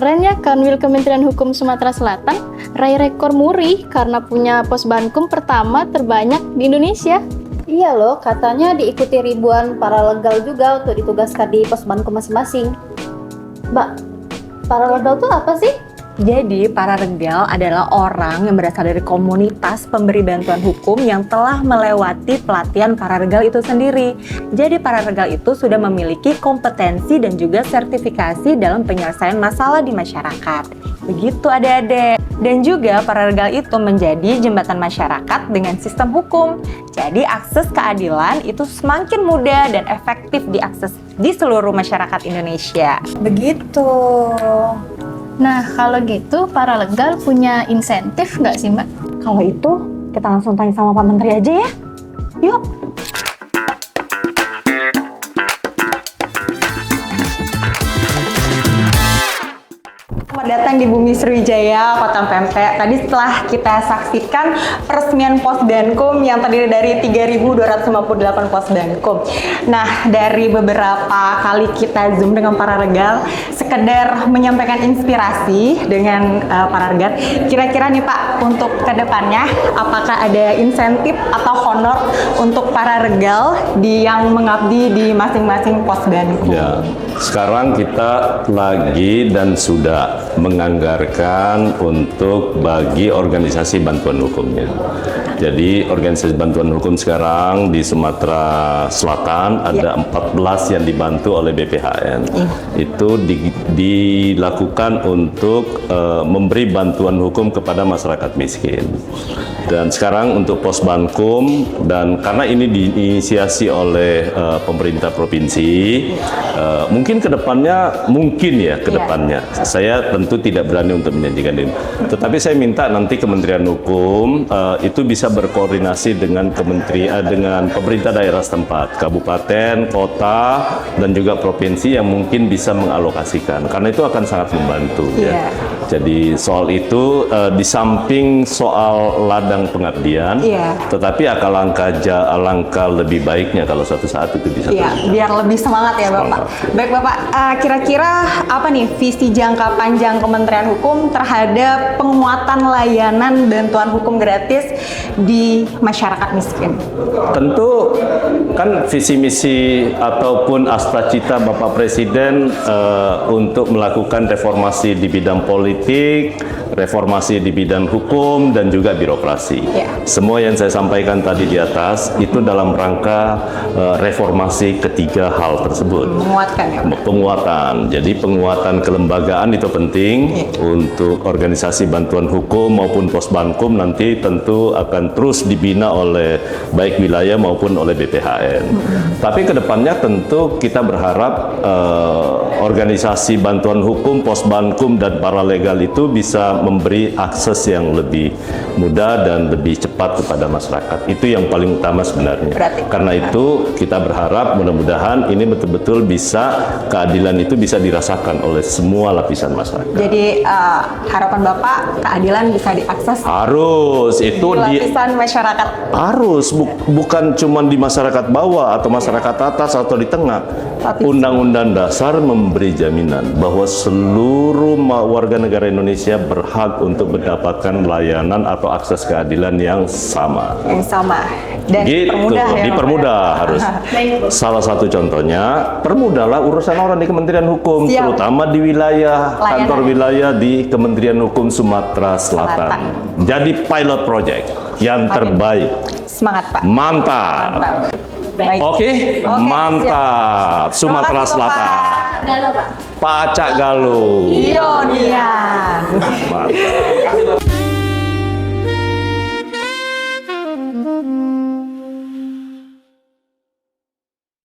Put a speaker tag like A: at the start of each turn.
A: Keren ya Kanwil Kementerian Hukum Sumatera Selatan raih rekor muri karena punya pos Bankum pertama terbanyak di Indonesia.
B: Iya loh, katanya diikuti ribuan paralegal juga untuk ditugaskan di pos Bankum masing-masing. Mbak, paralegal itu apa sih?
C: Jadi, paralegal adalah orang yang berasal dari komunitas pemberi bantuan hukum yang telah melewati pelatihan paralegal itu sendiri. Jadi, paralegal itu sudah memiliki kompetensi dan juga sertifikasi dalam penyelesaian masalah di masyarakat. Begitu adik-adik. Dan juga paralegal itu menjadi jembatan masyarakat dengan sistem hukum. Jadi, akses keadilan itu semakin mudah dan efektif diakses di seluruh masyarakat Indonesia. Begitu.
A: Nah, kalau gitu paralegal punya insentif nggak sih, Mbak?
C: Kalau itu, kita langsung tanya sama Pak Menteri aja ya. Yuk. Selamat datang di Bumi Sriwijaya, Kota Pempek. Tadi setelah kita saksikan peresmian pos Bankum yang terdiri dari 3.258 pos Bankum. Nah, dari beberapa kali kita Zoom dengan paralegal, sekedar menyampaikan inspirasi dengan paralegal. Kira-kira nih Pak, untuk kedepannya, apakah ada insentif atau honor untuk paralegal yang mengabdi di masing-masing pos Bankum?
D: Ya, sekarang kita lagi dan sudah menganggarkan untuk bagi organisasi bantuan hukumnya. Jadi organisasi bantuan hukum sekarang di Sumatera Selatan ada 14 yang dibantu oleh BPHN. Itu dilakukan untuk memberi bantuan hukum kepada masyarakat miskin. Dan sekarang untuk pos Bankum, dan karena ini diinisiasi oleh pemerintah provinsi, mungkin kedepannya, saya tentu tidak berani untuk menjanjikan ini. Tetapi saya minta nanti Kementerian Hukum itu bisa berkoordinasi dengan dengan pemerintah daerah setempat, kabupaten, kota, dan juga provinsi yang mungkin bisa mengalokasikan, karena itu akan sangat membantu. Ya. Jadi soal itu di samping soal ladang pengabdian, tetapi alangkah lebih baiknya kalau suatu saat itu bisa
C: biar lebih semangat ya Bapak. Baik Bapak, kira-kira apa nih visi jangka panjang Kementerian Hukum terhadap penguatan layanan bantuan hukum gratis di masyarakat miskin?
D: Tentu kan visi misi ataupun cita Bapak Presiden untuk melakukan reformasi di bidang politik, reformasi di bidang hukum, dan juga birokrasi. Semua yang saya sampaikan tadi di atas itu dalam rangka reformasi ketiga hal tersebut.
C: Menguatkan ya Pak?
D: Penguatan. Jadi penguatan kelembagaan itu penting untuk organisasi bantuan hukum maupun pos Bankum nanti tentu akan terus dibina oleh baik wilayah maupun oleh BPHN. Tapi kedepannya tentu kita berharap organisasi bantuan hukum, pos Bankum, dan paralegal itu bisa memberi akses yang lebih mudah dan lebih cepat kepada masyarakat. Itu yang paling utama sebenarnya. Karena itu kita berharap mudah-mudahan ini betul-betul keadilan itu bisa dirasakan oleh semua lapisan masyarakat.
C: Jadi harapan Bapak keadilan bisa diakses
D: harus itu
C: di lapisan masyarakat.
D: Harus bukan cuma di masyarakat bawah atau masyarakat atas atau di tengah. Undang-Undang Dasar memberi jaminan bahwa seluruh warga negara Indonesia berhak untuk mendapatkan layanan atau akses keadilan yang sama. Dan dipermudah harus. Salah satu contohnya, permudahlah urusan orang di Kementerian Hukum, terutama di kantor wilayah di Kementerian Hukum Sumatera Selatan. Jadi pilot project yang terbaik.
C: Semangat Pak.
D: Mantap. Oke, mantap. Sumatera Selatan. Pacak Galuh.
C: Mantap.